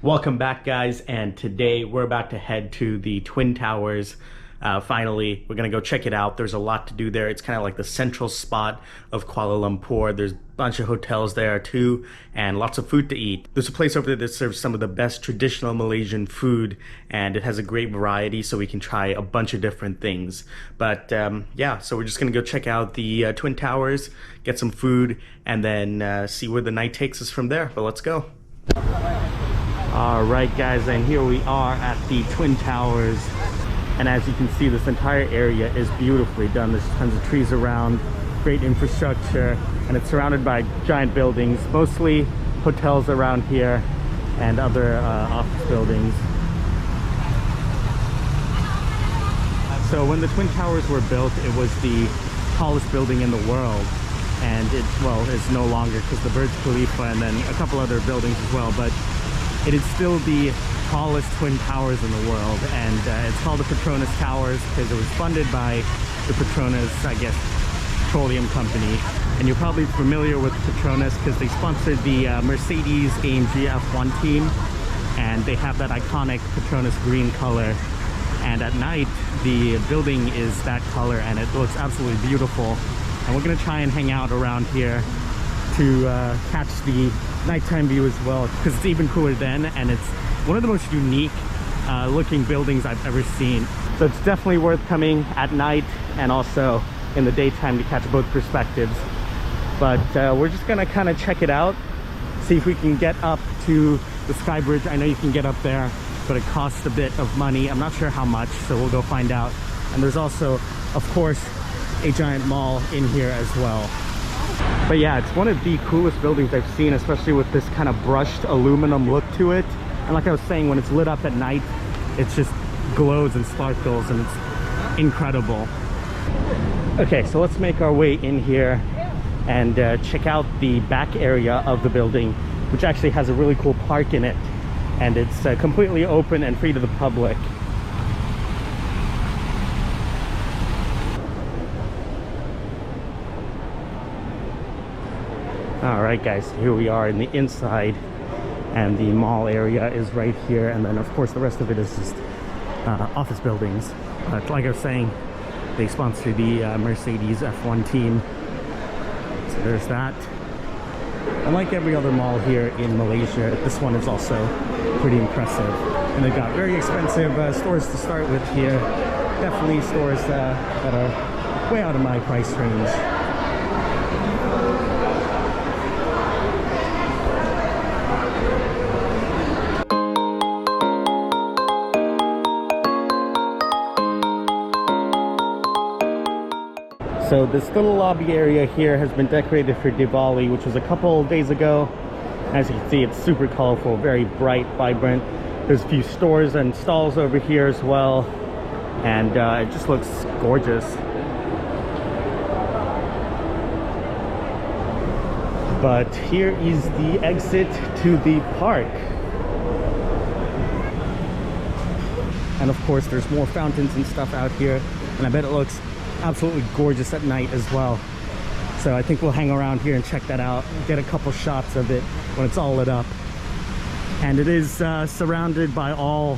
Welcome back, guys, and today we're about to head to the Twin Towers. Finally, we're gonna go check it out. There's a lot to do there. It's kind of like the central spot of Kuala Lumpur. There's a bunch of hotels there too, and lots of food to eat. There's a place over there that serves some of the best traditional Malaysian food, and it has a great variety, so we can try a bunch of different things. But yeah, so we're just gonna go check out the Twin Towers, get some food, and then see where the night takes us from there. But let's go. All right, guys, and here we are at the Twin Towers, and as you can see, this entire area is beautifully done. There's tons of trees around, great infrastructure, and it's surrounded by giant buildings, mostly hotels around here and other office buildings. So when the Twin Towers were built, it was the tallest building in the world, and it's no longer because the Burj Khalifa and then a couple other buildings as well, but it is still the tallest Twin Towers in the world, and it's called the Petronas Towers because it was funded by the Petronas, I guess, petroleum company. And you're probably familiar with Petronas because they sponsored the Mercedes-AMG F1 team, and they have that iconic Petronas green color. And at night, the building is that color, and it looks absolutely beautiful. And we're gonna try and hang out around here to catch the nighttime view as well, because it's even cooler then, and it's one of the most unique looking buildings I've ever seen. So it's definitely worth coming at night and also in the daytime to catch both perspectives. But we're just gonna kind of check it out, see if we can get up to the Sky Bridge. I know you can get up there, but it costs a bit of money. I'm not sure how much, so we'll go find out. And there's also, of course, a giant mall in here as well. But yeah, it's one of the coolest buildings I've seen, especially with this kind of brushed aluminum look to it. And like I was saying, when it's lit up at night, it just glows and sparkles, and it's incredible. Okay, so let's make our way in here and check out the back area of the building, which actually has a really cool park in it. And it's completely open and free to the public. All right, guys, here we are in the inside, and the mall area is right here, and then of course the rest of it is just office buildings. But like I was saying, they sponsor the Mercedes F1 team, so there's that. And like every other mall here in Malaysia, this one is also pretty impressive, and they've got very expensive stores to start with here. Definitely stores that are way out of my price range. So this little lobby area here has been decorated for Diwali, which was a couple days ago. As you can see, it's super colorful, very bright, vibrant. There's a few stores and stalls over here as well, and it just looks gorgeous. But here is the exit to the park. And of course, there's more fountains and stuff out here, and I bet it looks absolutely gorgeous at night as well. So I think we'll hang around here and check that out, get a couple shots of it when it's all lit up. And it is surrounded by all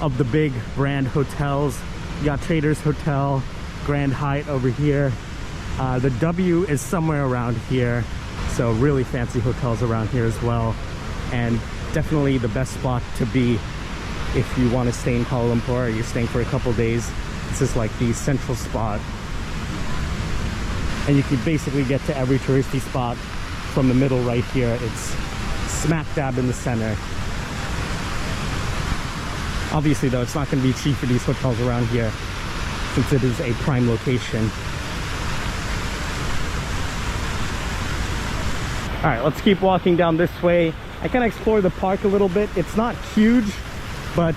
of the big brand hotels. You got Traders Hotel, Grand Hyatt over here. The W is somewhere around here. So really fancy hotels around here as well. And definitely the best spot to be if you want to stay in Kuala Lumpur or you're staying for a couple days. This is like the central spot. And you can basically get to every touristy spot from the middle right here. It's smack dab in the center. Obviously though, it's not going to be cheap for these hotels around here since it is a prime location. All right, let's keep walking down this way. I kind of explore the park a little bit. It's not huge, but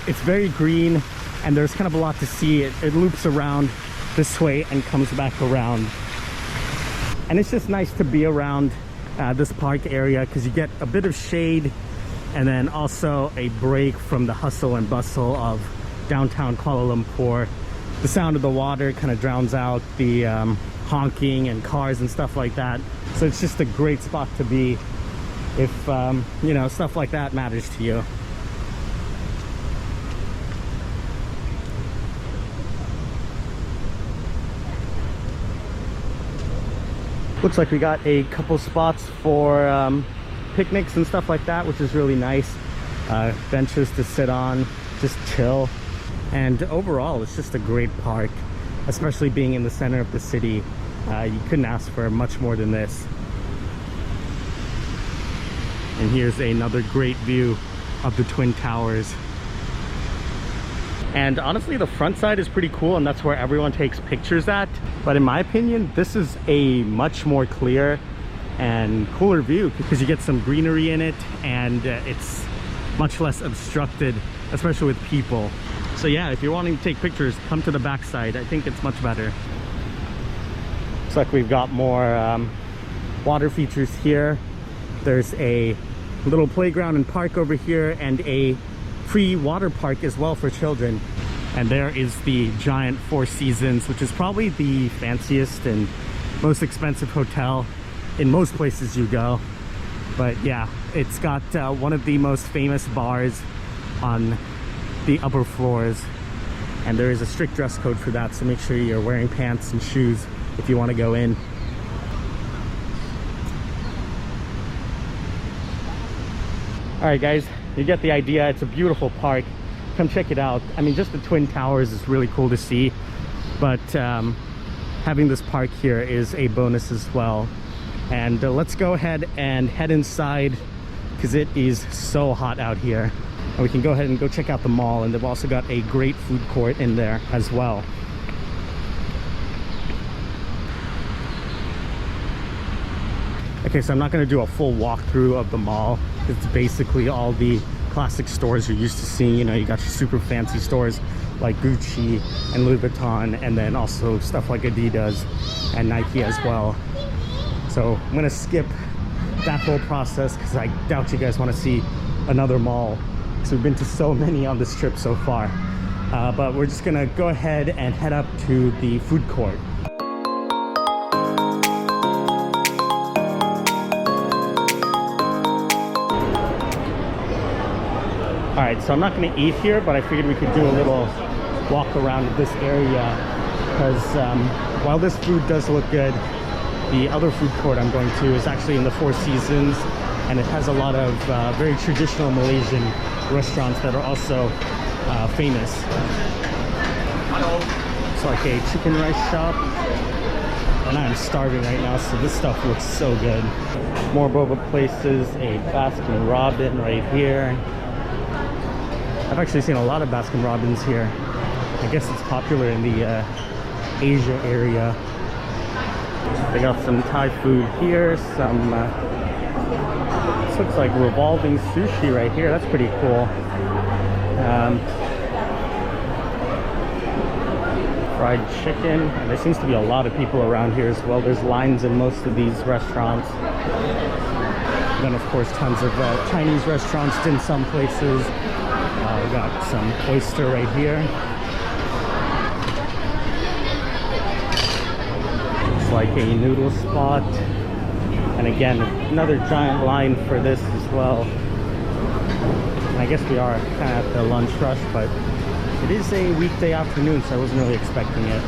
it's very green, and there's kind of a lot to see. It loops around this way and comes back around, and it's just nice to be around this park area because you get a bit of shade and then also a break from the hustle and bustle of downtown Kuala Lumpur. The sound of the water kind of drowns out the honking and cars and stuff like that, so it's just a great spot to be. if you know, stuff like that matters to you. Looks like we got a couple spots for picnics and stuff like that, which is really nice. Benches to sit on, just chill. And overall, it's just a great park, especially being in the center of the city. You couldn't ask for much more than this. And here's another great view of the Twin Towers. And honestly, the front side is pretty cool, and that's where everyone takes pictures at. But in my opinion, this is a much more clear and cooler view because you get some greenery in it, and it's much less obstructed, especially with people. So yeah, if you're wanting to take pictures, come to the back side. I think it's much better. Looks like we've got more water features here. There's a little playground and park over here, and a free water park as well for children. And there is the giant Four Seasons, which is probably the fanciest and most expensive hotel in most places you go. But yeah, it's got one of the most famous bars on the upper floors, and there is a strict dress code for that, so make sure you're wearing pants and shoes if you want to go in. All right guys, you get the idea. It's a beautiful park. Come check it out. I mean, just the Twin Towers is really cool to see, but having this park here is a bonus as well. And let's go ahead and head inside because it is so hot out here. And we can go ahead and go check out the mall, and they've also got a great food court in there as well. Okay, so I'm not going to do a full walkthrough of the mall. It's basically all the classic stores you're used to seeing. You know, you got your super fancy stores like Gucci and Louis Vuitton, and then also stuff like Adidas and Nike as well. So I'm going to skip that whole process because I doubt you guys want to see another mall, because we've been to so many on this trip so far. But we're just going to go ahead and head up to the food court. Alright, so I'm not going to eat here, but I figured we could do a little walk around this area because while this food does look good, the other food court I'm going to is actually in the Four Seasons, and it has a lot of very traditional Malaysian restaurants that are also famous. It's like a chicken rice shop, and I'm starving right now, so this stuff looks so good. More boba places, a Baskin Robbins right here. I've actually seen a lot of Baskin Robbins here. I guess it's popular in the Asia area. They got some Thai food here, some this looks like revolving sushi right here. That's pretty cool. Fried chicken, and there seems to be a lot of people around here as well. There's lines in most of these restaurants. Then of course tons of Chinese restaurants in some places. We got some oyster right here. It's like a noodle spot. And again, another giant line for this as well. And I guess we are kind of at the lunch rush, but it is a weekday afternoon, so I wasn't really expecting it.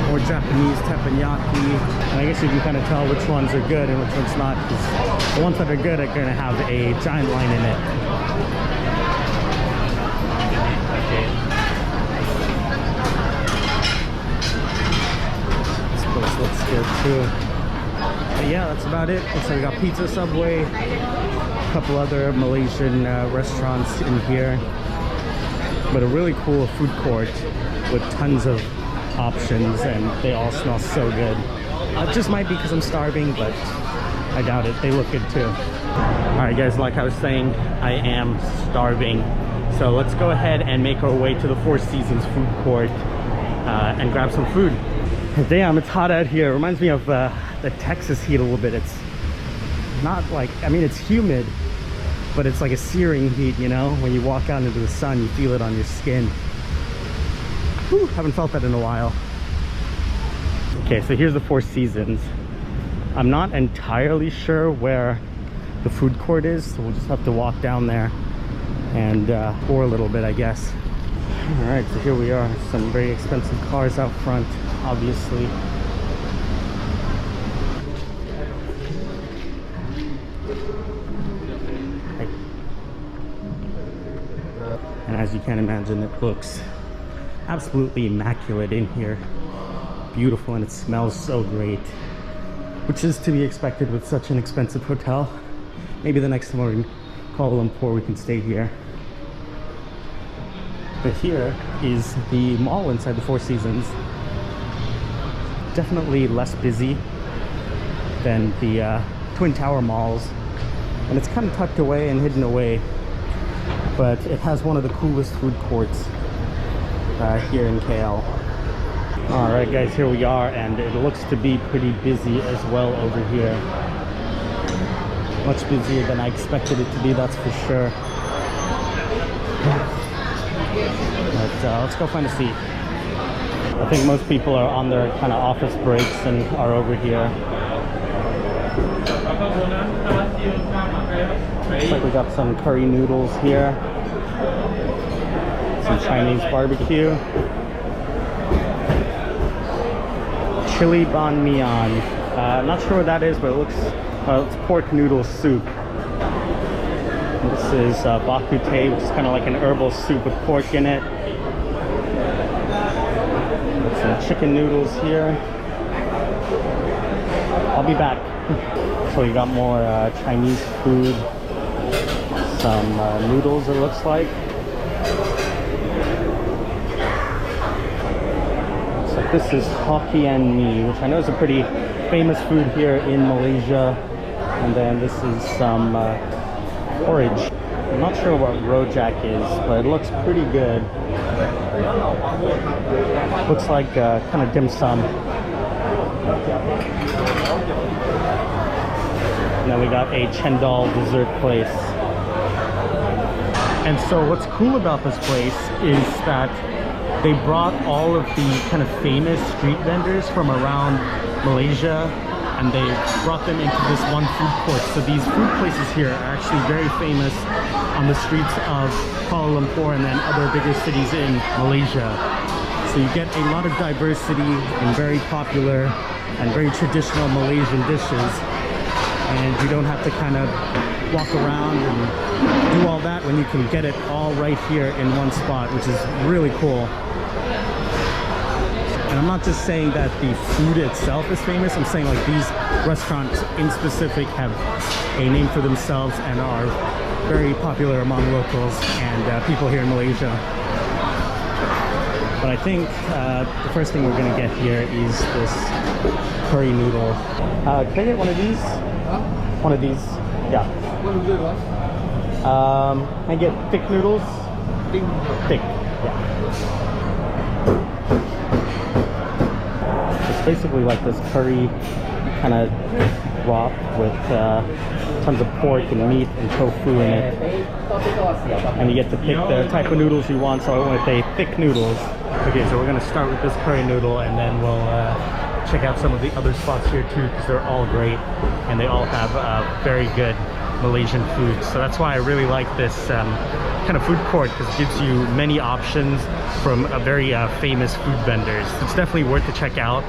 More Japanese teppanyaki. And I guess you can kind of tell which ones are good and which ones not, because the ones that are good are going to have a giant line in it. Looks good too. But yeah, that's about it. So we got Pizza Subway, a couple other Malaysian restaurants in here, but a really cool food court with tons of options, and they all smell so good. It just might be because I'm starving, but I doubt it. They look good too. Alright guys, like I was saying, I am starving. So let's go ahead and make our way to the Four Seasons food court and grab some food. Damn, it's hot out here. It reminds me of the Texas heat a little bit. It's not like, I mean, it's humid, but it's like a searing heat, you know? When you walk out into the sun, you feel it on your skin. Whew, haven't felt that in a while. Okay, so here's the Four Seasons. I'm not entirely sure where the food court is, so we'll just have to walk down there and pour a little bit, I guess. All right, so here we are. Some very expensive cars out front, obviously. And as you can imagine, it looks absolutely immaculate in here. Beautiful, and it smells so great, which is to be expected with such an expensive hotel. Maybe the next time we're in Kuala Lumpur, we can stay here. But here is the mall inside the Four Seasons. Definitely less busy than the Twin Tower malls, and it's kind of tucked away and hidden away, but it has one of the coolest food courts here in KL. All right, guys, here we are, and it looks to be pretty busy as well over here. Much busier than I expected it to be, that's for sure. But let's go find a seat. I think most people are on their kind of office breaks and are over here. Looks like we got some curry noodles here. Some Chinese barbecue. Chili banh mian. Not sure what that is, but it looks, it's pork noodle soup. This is bak kut teh, which is kind of like an herbal soup with pork in it. Some chicken noodles here. I'll be back. So you got more Chinese food. Some noodles, it looks like. So this is Hokkien mee, which I know is a pretty famous food here in Malaysia. And then this is some porridge. I'm not sure what rojak is, but it looks pretty good. Looks like kind of dim sum. And then we got a chendol dessert place. And so what's cool about this place is that they brought all of the kind of famous street vendors from around Malaysia, and they brought them into this one food court. So these food places here are actually very famous on the streets of Kuala Lumpur and then other bigger cities in Malaysia. So you get a lot of diversity in very popular and very traditional Malaysian dishes, and you don't have to kind of walk around and do all that when you can get it all right here in one spot, which is really cool. And I'm not just saying that the food itself is famous, I'm saying like these restaurants in specific have a name for themselves and are very popular among locals and people here in Malaysia. But I think the first thing we're gonna get here is this curry noodle. Can I get one of these? Huh? One of these? Yeah. What is it, what? Can I get thick noodles? Thick, yeah. It's basically like this curry kind of broth with tons of pork and meat and tofu in it. And you get to pick the type of noodles you want, so I went with a thick noodles. Okay, so we're gonna start with this curry noodle, and then we'll check out some of the other spots here too, because they're all great and they all have very good Malaysian food. So that's why I really like this kind of food court, because it gives you many options from very famous food vendors. It's definitely worth to check out,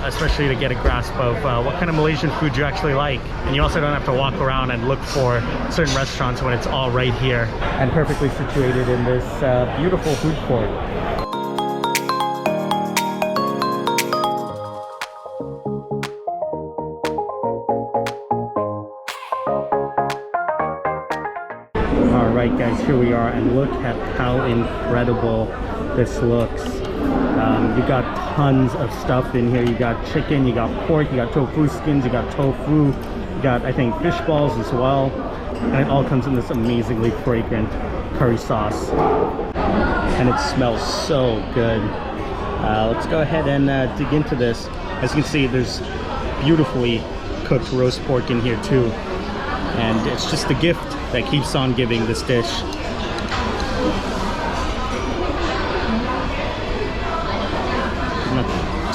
especially to get a grasp of what kind of Malaysian food you actually like. And you also don't have to walk around and look for certain restaurants when it's all right here and perfectly situated in this beautiful food court. Alright guys, here we are, and look at how incredible this looks. You got tons of stuff in here. You got chicken, you got pork, you got tofu skins, you got tofu, you got, I think, fish balls as well. And it all comes in this amazingly fragrant curry sauce. And it smells so good. Let's go ahead and dig into this. As you can see, there's beautifully cooked roast pork in here too. And it's just the gift that keeps on giving, this dish.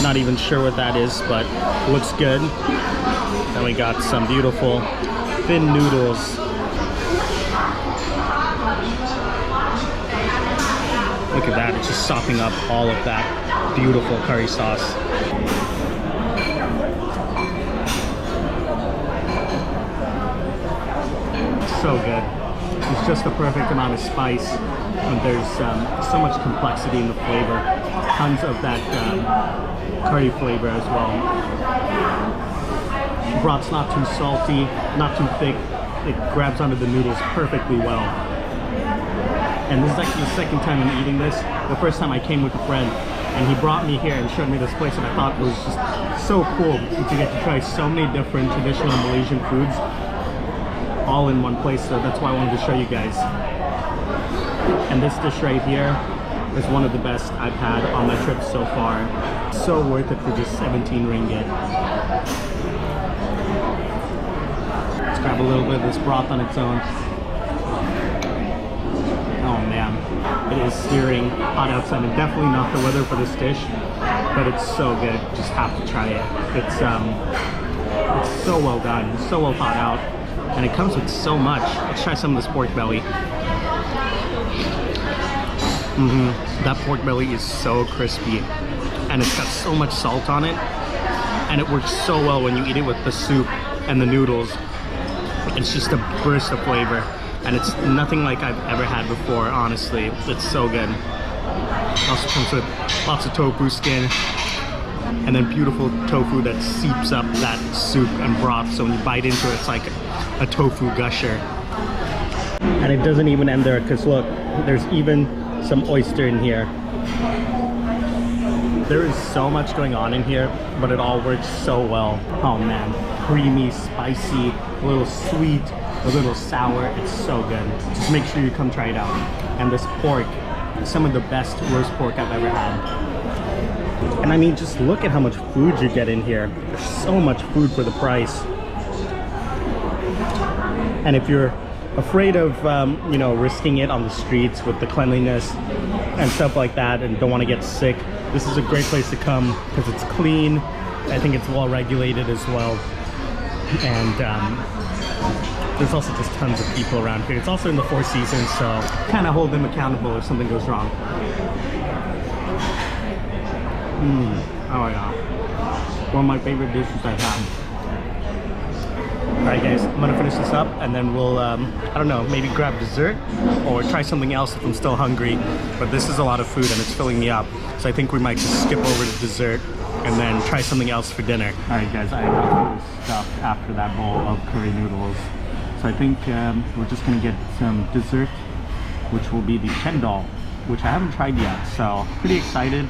Not even sure what that is, but looks good. Then we got some beautiful thin noodles. Look at that, it's just sopping up all of that beautiful curry sauce. So good. It's just the perfect amount of spice, and there's so much complexity in the flavor. Tons of that curry flavor as well. Broth's not too salty, not too thick. It grabs onto the noodles perfectly well. And this is actually the second time I'm eating this. The first time I came with a friend, and he brought me here and showed me this place, and I thought it was just so cool to get to try so many different traditional Malaysian foods all in one place. So that's why I wanted to show you guys. And this dish right here is one of the best I've had on my trip so far. So worth it for just 17 ringgit. Let's grab a little bit of this broth on its own. Oh man, it is searing hot outside, and definitely not the weather for this dish, but it's so good. Just have to try it. It's so well done, so well thought out, and it comes with so much. Let's try some of this pork belly. That pork belly is so crispy, and it's got so much salt on it, and it works so well when you eat it with the soup and the noodles. It's just a burst of flavor, and it's nothing like I've ever had before, honestly. It's so good. Also comes with lots of tofu skin, and then beautiful tofu that seeps up that soup and broth, so when you bite into it, it's like a tofu gusher. And it doesn't even end there, because look, there's even some oyster in here. There is so much going on in here, but it all works so well. Oh man, creamy, spicy, a little sweet, a little sour. It's so good. Just make sure you come try it out. And this pork, some of the best roast pork I've ever had. And I mean, just look at how much food you get in here. There's so much food for the price. And if you're afraid of you know, risking it on the streets with the cleanliness and stuff like that, and don't want to get sick, this is a great place to come because it's clean. I think it's well regulated as well, and there's also just tons of people around here. It's also in the Four Seasons, so kind of hold them accountable if something goes wrong. Oh yeah, one of my favorite dishes I've had. Alright guys, I'm gonna finish this up, and then we'll, I don't know, maybe grab dessert or try something else if I'm still hungry. But this is a lot of food and it's filling me up, so I think we might just skip over to dessert and then try something else for dinner. Alright guys, I got a little stuffed after that bowl of curry noodles. So I think we're just gonna get some dessert, which will be the chendol, which I haven't tried yet, so pretty excited.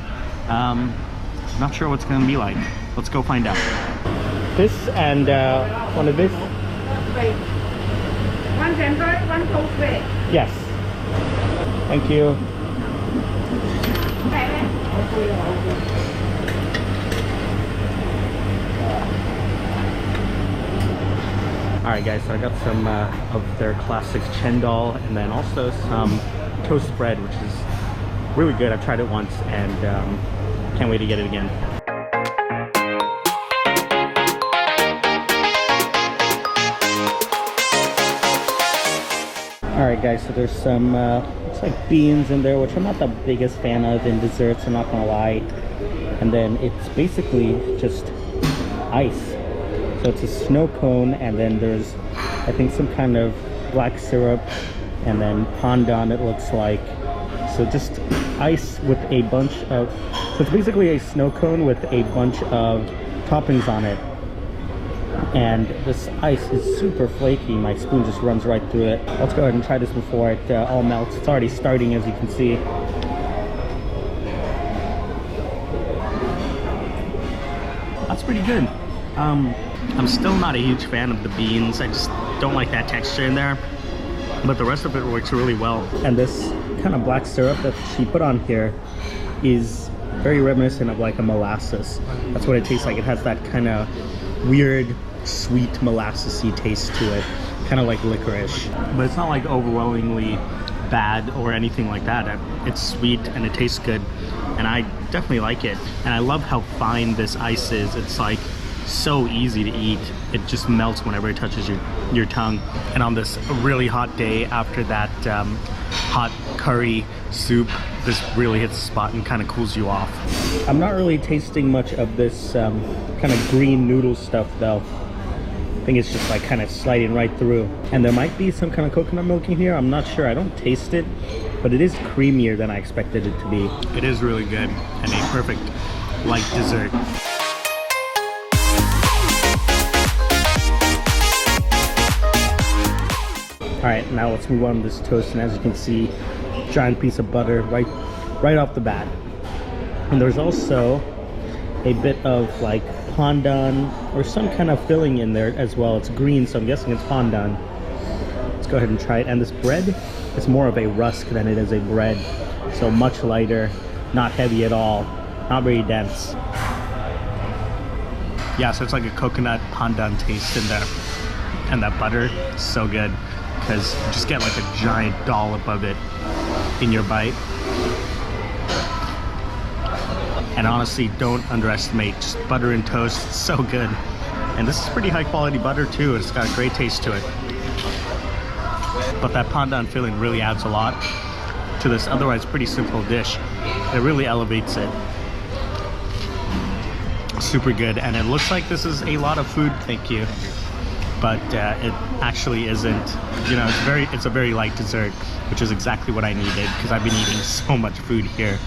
Not sure what's gonna be like. Let's go find out. This and one of this. One chendol, one tofu. Yes. Thank you. Alright guys, so I got some of their classic chendol, and then also some toast bread, which is really good. I've tried it once and can't wait to get it again. Alright guys, so there's some looks like beans in there, which I'm not the biggest fan of in desserts, I'm not gonna lie. And then it's basically just ice. So it's a snow cone, and then there's, I think, some kind of black syrup, and then pandan it looks like. So just ice with a bunch of, so it's basically a snow cone with a bunch of toppings on it. And this ice is super flaky. My spoon just runs right through it. Let's go ahead and try this before it all melts. It's already starting, as you can see. That's pretty good. I'm still not a huge fan of the beans. I just don't like that texture in there. But the rest of it works really well. And this kind of black syrup that she put on here is very reminiscent of like a molasses. That's what it tastes like. It has that kind of weird, sweet molassesy taste to it, kind of like licorice, but it's not like overwhelmingly bad or anything like that. It's sweet and it tastes good, and I definitely like it. And I love how fine this ice is. It's like so easy to eat. It just melts whenever it touches your tongue. And on this really hot day after that hot curry soup, this really hits the spot and kind of cools you off. I'm not really tasting much of this kind of green noodle stuff though. I think it's just like kind of sliding right through. And there might be some kind of coconut milk in here. I'm not sure. I don't taste it, but it is creamier than I expected it to be. It is really good and a perfect light dessert. All right, now let's move on to this toast. And as you can see, giant piece of butter right off the bat. And there's also a bit of like pandan or some kind of filling in there as well. It's green, so I'm guessing it's pandan. Let's go ahead and try it. And this bread is more of a rusk than it is a bread, so much lighter, not heavy at all, not very dense. Yeah, so it's like a coconut pandan taste in there, and that butter is so good because you just get like a giant dollop of it in your bite. And honestly, don't underestimate just butter and toast. It's so good. And this is pretty high quality butter too. It's got a great taste to it. But that pandan filling really adds a lot to this otherwise pretty simple dish. It really elevates it. Super good. And it looks like this is a lot of food, thank you. But it actually isn't. You know, it's a very light dessert, which is exactly what I needed because I've been eating so much food here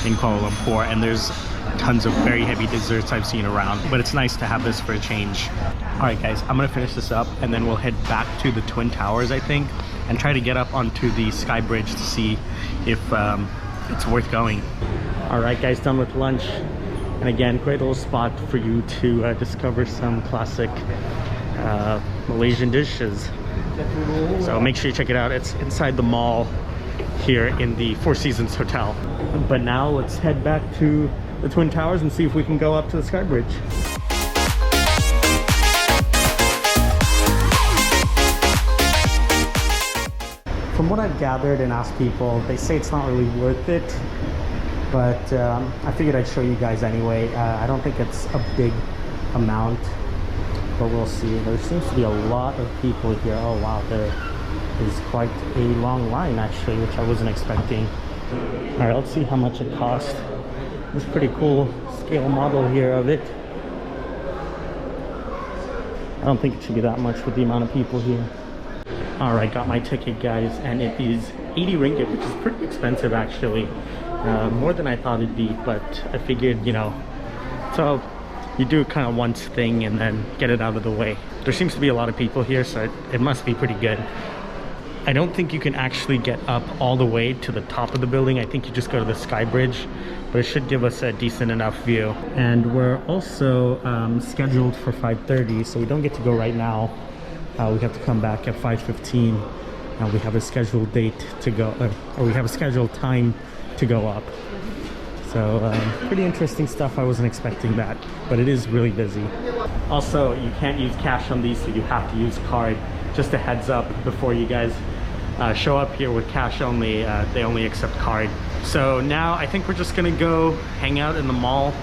in Kuala Lumpur, and there's tons of very heavy desserts I've seen around, but it's nice to have this for a change. All right guys, I'm gonna finish this up and then we'll head back to the Twin Towers, I think, and try to get up onto the Sky Bridge to see if it's worth going. All right guys, done with lunch, and again, great little spot for you to discover some classic Malaysian dishes. So make sure you check it out. It's inside the mall here in the Four Seasons Hotel. But now let's head back to the Twin Towers and see if we can go up to the Sky Bridge. From what I've gathered and asked people, they say it's not really worth it, but I figured I'd show you guys anyway. I don't think it's a big amount, but we'll see. There seems to be a lot of people here. Oh wow, there is quite a long line actually, which I wasn't expecting. All right, let's see how much it cost. It's a pretty cool scale model here of it. I don't think it should be that much with the amount of people here. All right, got my ticket guys, and it is 80 ringgit, which is pretty expensive actually. More than I thought it'd be, but I figured, you know, so you do kind of once thing and then get it out of the way. There seems to be a lot of people here, so it must be pretty good. I don't think you can actually get up all the way to the top of the building. I think you just go to the Sky Bridge, but it should give us a decent enough view. And we're also scheduled for 5:30, so we don't get to go right now. We have to come back at 5:15. We have a scheduled date to go, or we have a scheduled time to go up. So pretty interesting stuff. I wasn't expecting that, but it is really busy. Also, you can't use cash on these, so you have to use card. Just a heads up before you guys show up here with cash only. They only accept card. So now I think we're just gonna go hang out in the mall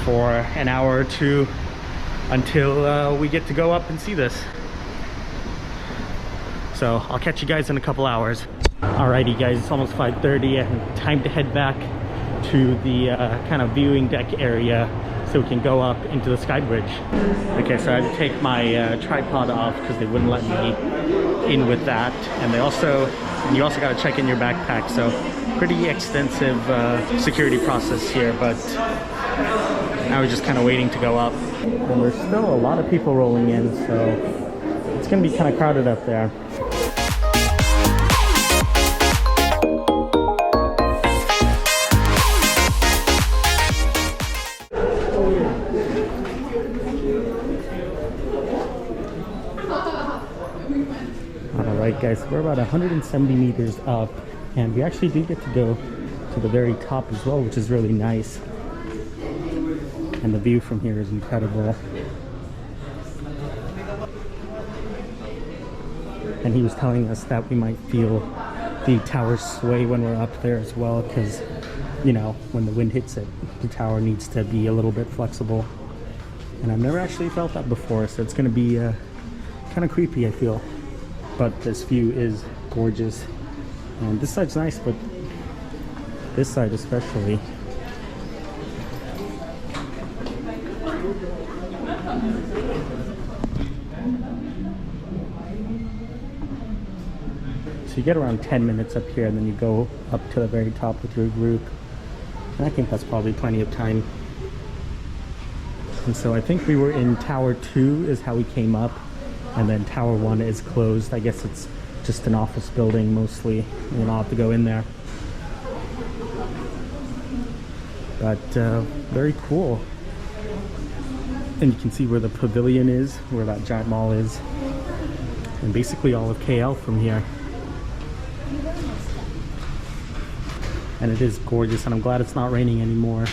for an hour or two until we get to go up and see this. So I'll catch you guys in a couple hours. Alrighty guys, it's almost 5:30 and time to head back to the kind of viewing deck area so we can go up into the Sky Bridge. Okay, so I had to take my tripod off because they wouldn't let me in with that. And you also got to check in your backpack. So pretty extensive security process here, but now we're just kind of waiting to go up. And there's still a lot of people rolling in, so it's gonna be kind of crowded up there. Alright guys, we're about 170 meters up, and we actually do get to go to the very top as well, which is really nice. And the view from here is incredible. And he was telling us that we might feel the tower sway when we're up there as well, because, you know, when the wind hits it, the tower needs to be a little bit flexible. And I've never actually felt that before, so it's gonna be kind of creepy, I feel. But this view is gorgeous. And this side's nice, but this side especially. So you get around 10 minutes up here, and then you go up to the very top with your group. And I think that's probably plenty of time. And so I think we were in Tower 2 is how we came up. And then Tower 1 is closed. I guess it's just an office building mostly. We'll not have to go in there. But very cool. And you can see where the pavilion is, where that giant mall is. And basically all of KL from here. And it is gorgeous, and I'm glad it's not raining anymore.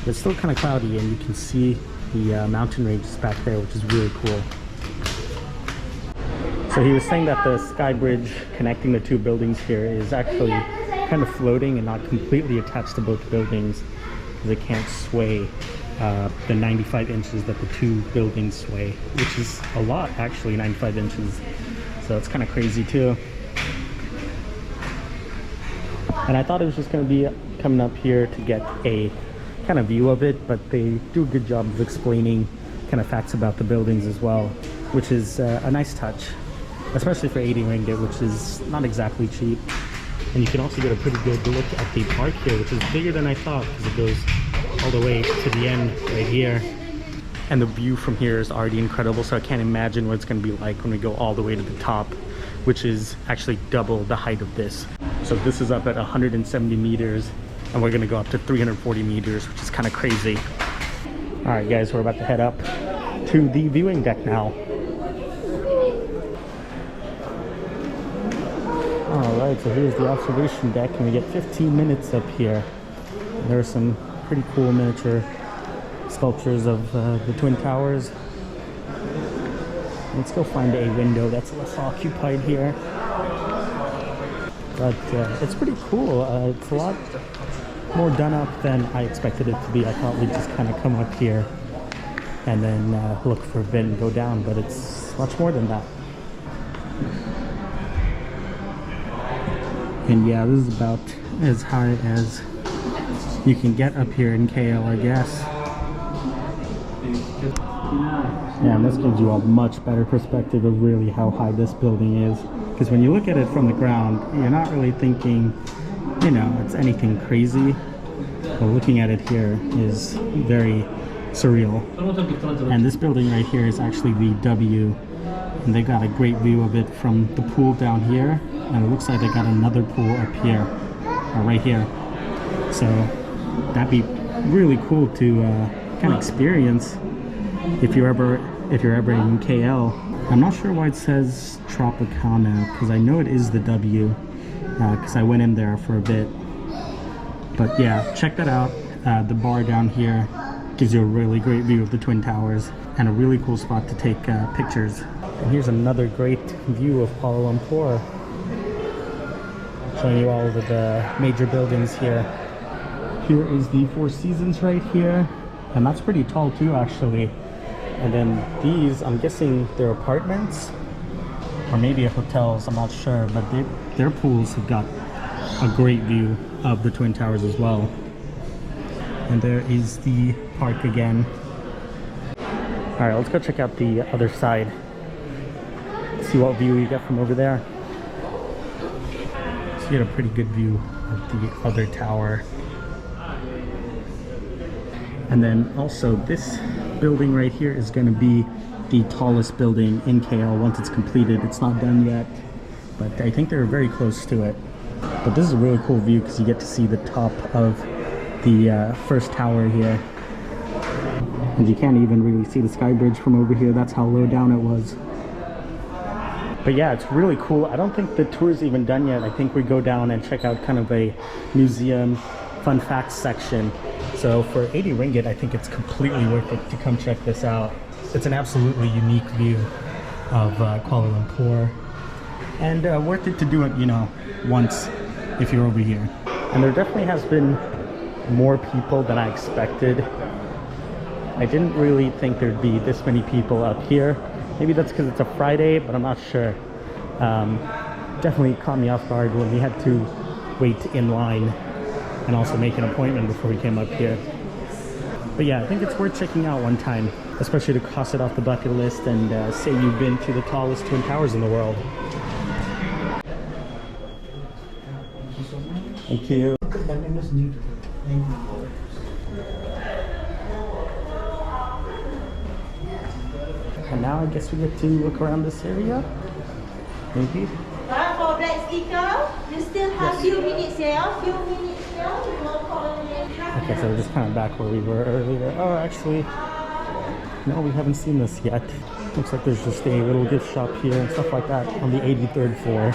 But it's still kind of cloudy, and you can see the mountain ranges back there, which is really cool. So he was saying that the sky bridge connecting the two buildings here is actually kind of floating and not completely attached to both buildings, because it can't sway the 95 inches that the two buildings sway, which is a lot actually, 95 inches. So it's kind of crazy too. And I thought it was just going to be coming up here to get a kind of view of it, but they do a good job of explaining kind of facts about the buildings as well, which is a nice touch, especially for 80 ringgit, which is not exactly cheap. And you can also get a pretty good look at the park here, which is bigger than I thought, because it goes all the way to the end right here. And the view from here is already incredible, so I can't imagine what it's going to be like when we go all the way to the top, which is actually double the height of this. So this is up at 170 meters, and we're going to go up to 340 meters, which is kind of crazy. All right, guys, we're about to head up to the viewing deck now. All right, so here's the observation deck, and we get 15 minutes up here. There are some pretty cool miniature sculptures of the Twin Towers. Let's go find a window that's less occupied here. But it's pretty cool. It's a lot more done up than I expected it to be. I thought we'd just kind of come up here and then look for a bit and go down, but it's much more than that. And yeah, this is about as high as you can get up here in KL, I guess. Yeah, and this gives you a much better perspective of really how high this building is. Because when you look at it from the ground, you're not really thinking, you know, it's anything crazy. But looking at it here is very surreal. And this building right here is actually the W. And they got a great view of it from the pool down here. And it looks like they got another pool up here, or right here. So that'd be really cool to kind of experience if you're ever in KL. I'm not sure why it says Tropicana, because I know it is the W, because I went in there for a bit. But yeah, check that out. The bar down here gives you a really great view of the Twin Towers and a really cool spot to take pictures. And here's another great view of Kuala Lumpur, showing you all of the major buildings here. Here is the Four Seasons right here, and that's pretty tall too, actually. And then these, I'm guessing they're apartments or maybe hotels, I'm not sure, but their pools have got a great view of the Twin Towers as well. And there is the park again. All right, let's go check out the other side. See what view you get from over there. So you get a pretty good view of the other tower. And then also this building right here is going to be the tallest building in KL once it's completed. It's not done yet, but I think they're very close to it. But this is a really cool view because you get to see the top of the first tower here. And you can't even really see the sky bridge from over here. That's how low down it was. But yeah, it's really cool. I don't think the tour's even done yet. I think we go down and check out kind of a museum fun facts section. So for 80 ringgit, I think it's completely worth it to come check this out. It's an absolutely unique view of Kuala Lumpur, and worth it to do it, you know, once if you're over here. And there definitely has been more people than I expected I didn't really think there'd be this many people up here. Maybe that's because it's a Friday, but I'm not sure. Definitely caught me off guard when we had to wait in line and also make an appointment before we came up here. But yeah, I think it's worth checking out one time, especially to cross it off the bucket list and say you've been to the tallest twin towers in the world. Thank you. And now I guess we get to look around this area. Maybe. For black sticker, you still have few minutes here. Okay, so we're just kind of back where we were earlier. Oh, actually, no, we haven't seen this yet. Looks like there's just a little gift shop here and stuff like that on the 83rd floor.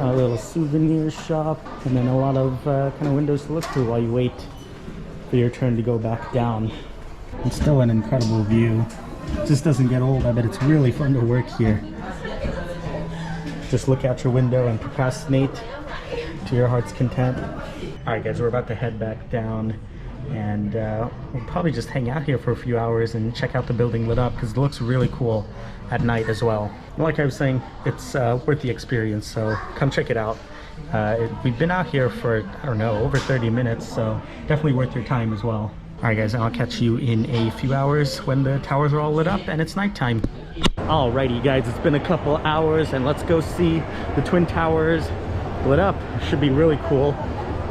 A little souvenir shop, and then a lot of kind of windows to look through while you wait for your turn to go back down. It's still an incredible view. It just doesn't get old. I bet it's really fun to work here. Just look out your window and procrastinate to your heart's content. Alright guys, we're about to head back down, and we'll probably just hang out here for a few hours and check out the building lit up, because it looks really cool at night as well. And like I was saying, it's worth the experience, so come check it out. We've been out here for, I don't know, over 30 minutes, so definitely worth your time as well. Alright guys, I'll catch you in a few hours when the towers are all lit up and it's nighttime. Alrighty guys, it's been a couple hours and let's go see the twin towers lit up. Should be really cool.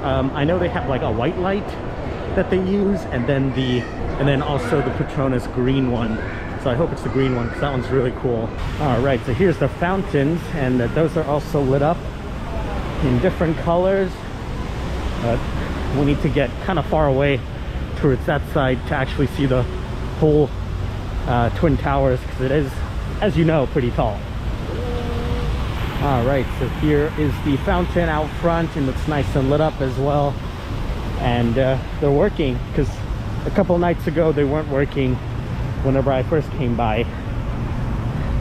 I know they have like a white light that they use, and then also the Petronas green one. So I hope it's the green one because that one's really cool. Alright, so here's the fountains, and those are also lit up in different colors. But we need to get kind of far away towards that side to actually see the whole twin towers, because it is, as you know, pretty tall. All right, so here is the fountain out front, and it's nice and lit up as well. And they're working, because a couple nights ago they weren't working whenever I first came by,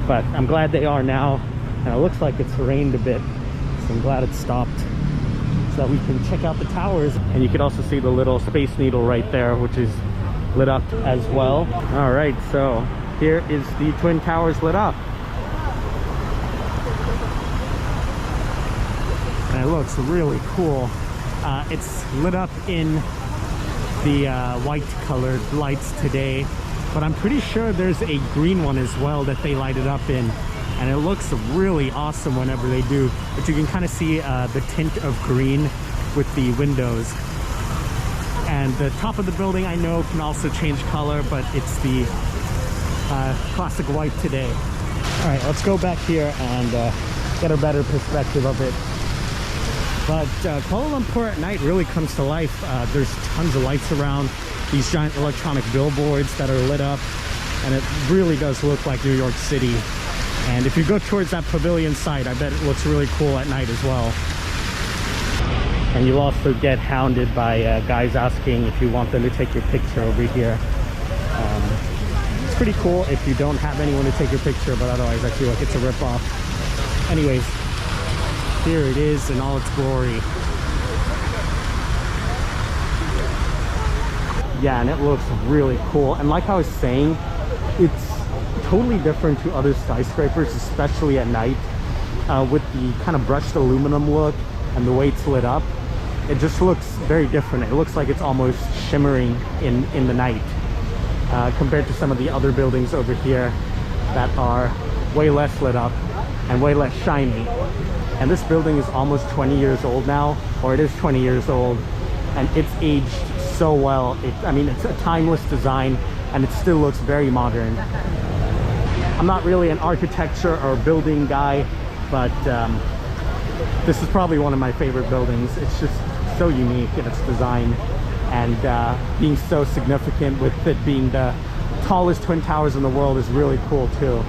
but I'm glad they are now. And it looks like it's rained a bit, so I'm glad it stopped, so that we can check out the towers. And you can also see the little Space Needle right there, which is lit up as well. All right, so here is the twin towers lit up, and it looks really cool. It's lit up in the white colored lights today, but I'm pretty sure there's a green one as well that they light it up in, and it looks really awesome whenever they do. But you can kind of see the tint of green with the windows. And the top of the building, I know, can also change color, but it's the classic white today. All right, let's go back here and get a better perspective of it. But Kuala Lumpur at night really comes to life. There's tons of lights around, these giant electronic billboards that are lit up, and it really does look like New York City. And if you go towards that pavilion side, I bet it looks really cool at night as well. And you'll also get hounded by guys asking if you want them to take your picture over here. It's pretty cool if you don't have anyone to take your picture, but otherwise I feel like it's a rip-off. Anyways, here it is in all its glory. Yeah, and it looks really cool. And like I was saying, it's totally different to other skyscrapers, especially at night, with the kind of brushed aluminum look and the way it's lit up. It just looks very different. It looks like it's almost shimmering in the night, compared to some of the other buildings over here that are way less lit up and way less shiny. And this building is almost 20 years old now, or it is 20 years old, and it's aged so well. I mean, it's a timeless design, and it still looks very modern. I'm not really an architecture or building guy, but this is probably one of my favorite buildings. It's just so unique in its design, and being so significant with it being the tallest twin towers in the world is really cool too.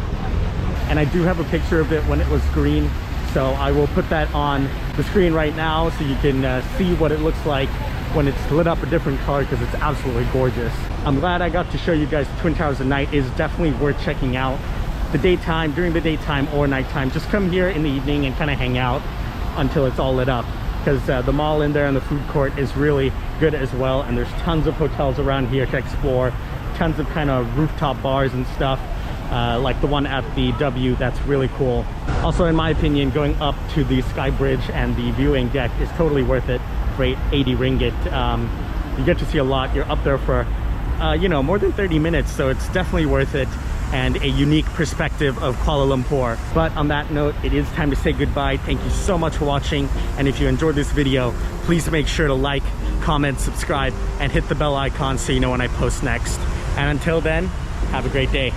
And I do have a picture of it when it was green, so I will put that on the screen right now so you can see what it looks like when it's lit up a different color, because it's absolutely gorgeous. I'm glad I got to show you guys the twin towers at night. It is definitely worth checking out. The daytime, during the daytime or nighttime, just come here in the evening and kind of hang out until it's all lit up, because the mall in there and the food court is really good as well, and there's tons of hotels around here to explore, tons of kind of rooftop bars and stuff, like the one at the W. That's really cool. Also, in my opinion, going up to the sky bridge and the viewing deck is totally worth it for 80 ringgit. You get to see a lot. You're up there for you know, more than 30 minutes, so it's definitely worth it, and a unique perspective of Kuala Lumpur. But on that note, it is time to say goodbye. Thank you so much for watching, and if you enjoyed this video, please make sure to like, comment, subscribe, and hit the bell icon so you know when I post next. And until then, have a great day.